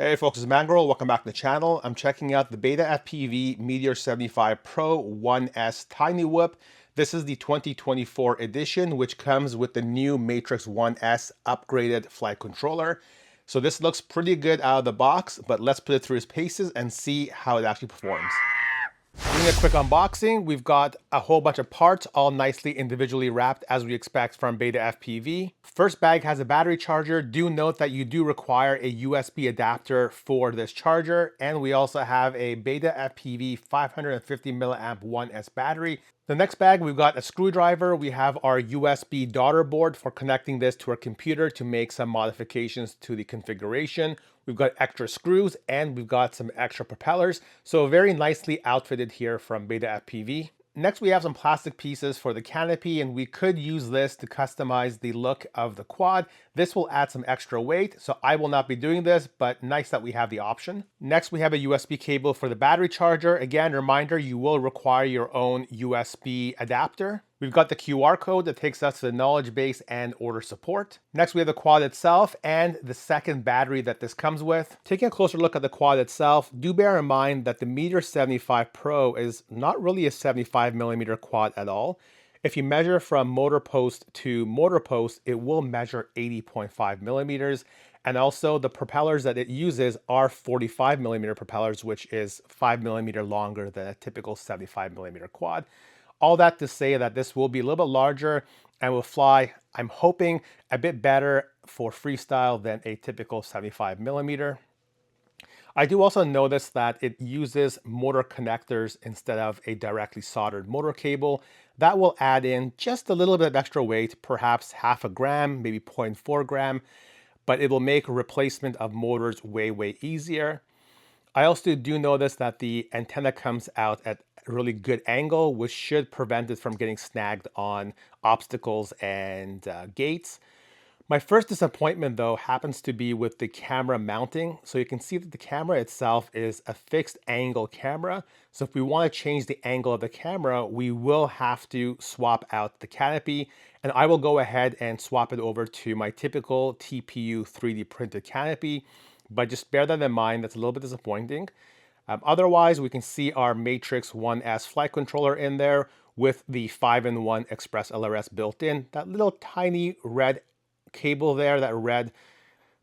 Hey folks, it's Mangrel. Welcome back to the channel. I'm checking out the BetaFPV Meteor75 Pro 1S Tiny Whoop. This is the 2024 edition, which comes with the new Matrix 1S upgraded flight controller. So this looks pretty good out of the box, but let's put it through its paces and see how it actually performs. Doing a quick unboxing, we've got a whole bunch of parts all nicely individually wrapped as we expect from BetaFPV. First bag has a battery charger. Do note that you do require a USB adapter for this charger, and we also have a BetaFPV 550 milliamp 1S battery. The next bag, we've got a screwdriver. We have our USB daughter board for connecting this to our computer to make some modifications to the configuration. We've got extra screws and we've got some extra propellers. So very nicely outfitted here from BetaFPV. Next, we have some plastic pieces for the canopy, and we could use this to customize the look of the quad. This will add some extra weight, so I will not be doing this, but nice that we have the option. Next, we have a USB cable for the battery charger. Again, reminder, you will require your own USB adapter. We've got the QR code that takes us to the knowledge base and order support. Next, we have the quad itself and the second battery that this comes with. Taking a closer look at the quad itself, do bear in mind that the Meteor75 Pro is not really a 75mm quad at all. If you measure from motor post to motor post, it will measure 80.5mm. And also the propellers that it uses are 45mm propellers, which is 5mm longer than a typical 75mm quad. All that to say that this will be a little bit larger and will fly, I'm hoping, a bit better for freestyle than a typical 75mm. I do also notice that it uses motor connectors instead of a directly soldered motor cable. That will add in just a little bit of extra weight, perhaps half a gram, maybe 0.4 gram, but it will make replacement of motors way easier. I also do notice that the antenna comes out at a really good angle, which should prevent it from getting snagged on obstacles and gates. My first disappointment though happens to be with the camera mounting. So you can see that the camera itself is a fixed angle camera. So if we want to change the angle of the camera, we will have to swap out the canopy, and I will go ahead and swap it over to my typical TPU 3D printed canopy. But just bear that in mind, that's a little bit disappointing. Otherwise, we can see our Matrix 1S flight controller in there with the 5-in-1 ExpressLRS built in. That little tiny red cable there, that red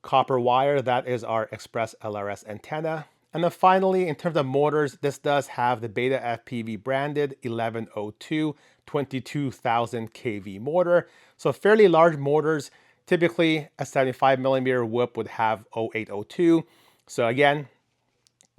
copper wire, that is our ExpressLRS antenna. And then finally, in terms of motors, this does have the BetaFPV branded 1102 22,000 kV motor. So fairly large motors. Typically, a 75mm whoop would have 0802. So again,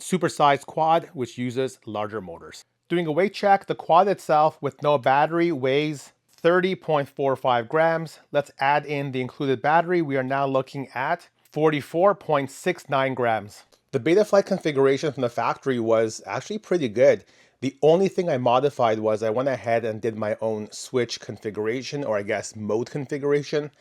supersized quad, which uses larger motors. Doing a weight check, the quad itself with no battery weighs 30.45 grams. Let's add in the included battery. We are now looking at 44.69 grams. The Betaflight configuration from the factory was actually pretty good. The only thing I modified was I went ahead and did my own switch configuration, or I guess mode configuration.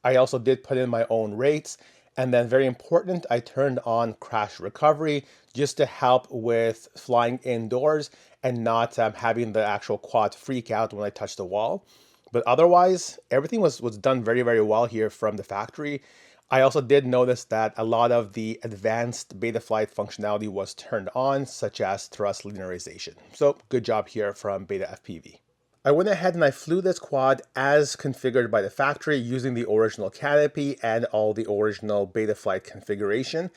I also did put in my own rates, and then very important, I turned on crash recovery just to help with flying indoors and not having the actual quad freak out when I touch the wall. But otherwise, everything was done very well here from the factory. I also did notice that a lot of the advanced Betaflight functionality was turned on, such as thrust linearization. So good job here from BetaFPV. I went ahead and I flew this quad as configured by the factory using the original canopy and all the original Betaflight configuration.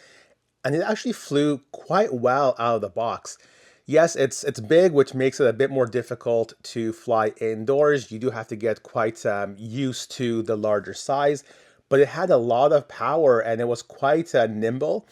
And it actually flew quite well out of the box. Yes, it's big, which makes it a bit more difficult to fly indoors. You do have to get quite used to the larger size, but it had a lot of power and it was quite nimble.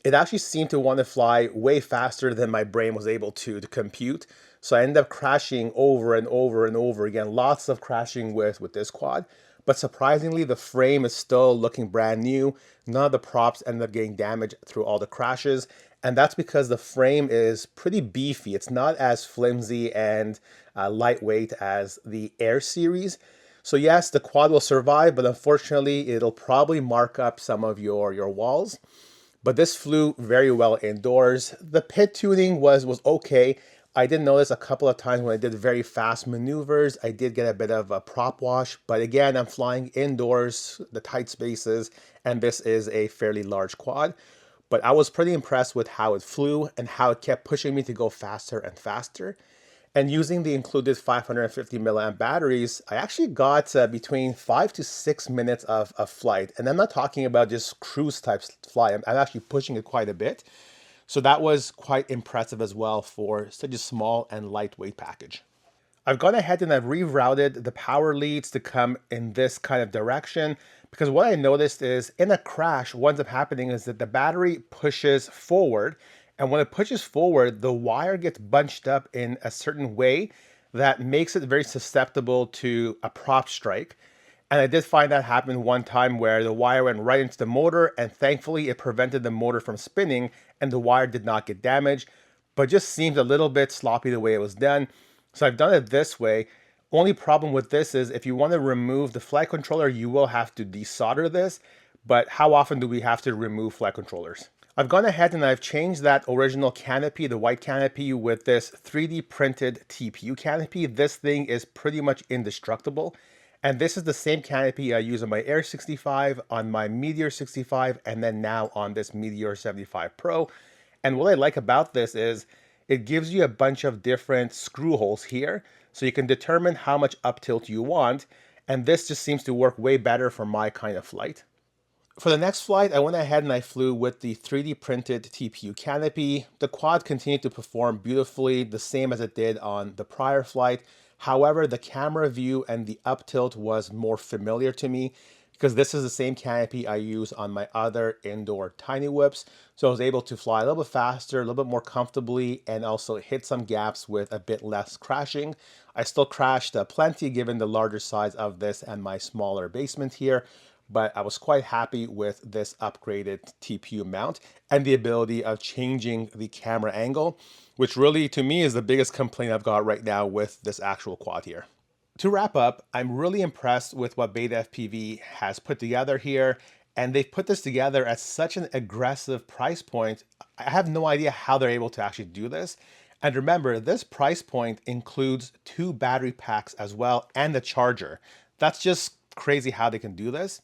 It actually seemed to want to fly way faster than my brain was able to compute. So I ended up crashing over and over again. Lots of crashing with this quad. But surprisingly, the frame is still looking brand new. None of the props ended up getting damaged through all the crashes. And that's because the frame is pretty beefy. It's not as flimsy and lightweight as the Air series. So yes, the quad will survive, but unfortunately, it'll probably mark up some of your walls. But this flew very well indoors. The pit tuning was okay. I did notice a couple of times when I did very fast maneuvers, I did get a bit of a prop wash. But again, I'm flying indoors, the tight spaces, and this is a fairly large quad. but I was pretty impressed with how it flew and how it kept pushing me to go faster and faster. And using the included 550 milliamp batteries, I actually got between 5 to 6 minutes of flight. And I'm not talking about just cruise type flight. I'm actually pushing it quite a bit. So that was quite impressive as well for such a small and lightweight package. I've gone ahead and I've rerouted the power leads to come in this kind of direction, because what I noticed is in a crash, what ends up happening is that the battery pushes forward, and when it pushes forward, the wire gets bunched up in a certain way that makes it very susceptible to a prop strike. And I did find that happen one time where the wire went right into the motor, and thankfully it prevented the motor from spinning and the wire did not get damaged, but just seemed a little bit sloppy the way it was done. So I've done it this way. Only problem with this is if you want to remove the flight controller, you will have to desolder this. But how often do we have to remove flight controllers? I've gone ahead and I've changed that original canopy, the white canopy, with this 3D printed TPU canopy. This thing is pretty much indestructible. And this is the same canopy I use on my Air 65, on my Meteor 65, and then now on this Meteor 75 Pro. And what I like about this is it gives you a bunch of different screw holes here, so you can determine how much up tilt you want. And this just seems to work way better for my kind of flight. For the next flight, I went ahead and I flew with the 3D printed TPU canopy. The quad continued to perform beautifully, the same as it did on the prior flight. However, the camera view and the up tilt was more familiar to me, because this is the same canopy I use on my other indoor tiny whips. So I was able to fly a little bit faster, a little bit more comfortably, and also hit some gaps with a bit less crashing. I still crashed plenty given the larger size of this and my smaller basement here, but I was quite happy with this upgraded TPU mount and the ability of changing the camera angle, which really to me is the biggest complaint I've got right now with this actual quad here. To wrap up, I'm really impressed with what BetaFPV has put together here, and they've put this together at such an aggressive price point. I have no idea how they're able to actually do this. And remember, this price point includes 2 battery packs as well and a charger. That's just crazy how they can do this.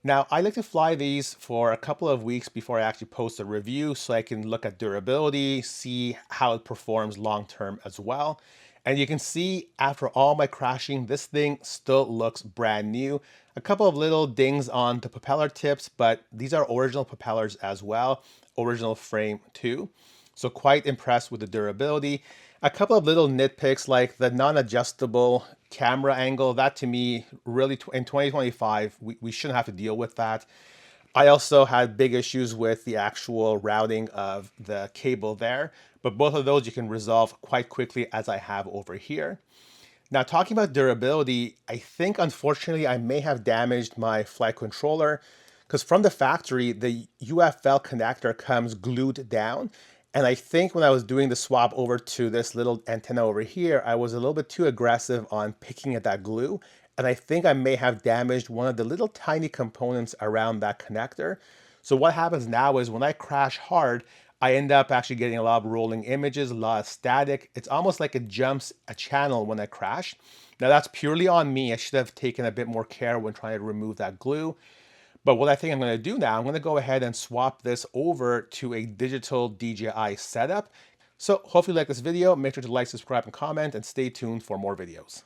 Now, I like to fly these for a couple of weeks before I actually post a review so I can look at durability, see how it performs long-term as well. And you can see after all my crashing, this thing still looks brand new. A couple of little dings on the propeller tips, but these are original propellers as well, original frame too. So quite impressed with the durability. A couple of little nitpicks like the non-adjustable camera angle. That to me, really in 2025, we shouldn't have to deal with that. I also had big issues with the actual routing of the cable there, but both of those you can resolve quite quickly as I have over here. Now, talking about durability, I think unfortunately I may have damaged my flight controller, because from the factory, the UFL connector comes glued down. And I think when I was doing the swap over to this little antenna over here, I was a little bit too aggressive on picking at that glue. And I think I may have damaged one of the little tiny components around that connector. So what happens now is when I crash hard, I end up actually getting a lot of rolling images, a lot of static. It's almost like it jumps a channel when I crash. Now that's purely on me. I should have taken a bit more care when trying to remove that glue. But what I think I'm going to do now, I'm going to go ahead and swap this over to a digital DJI setup. So hopefully you like this video. Make sure to like, subscribe, and comment, and stay tuned for more videos.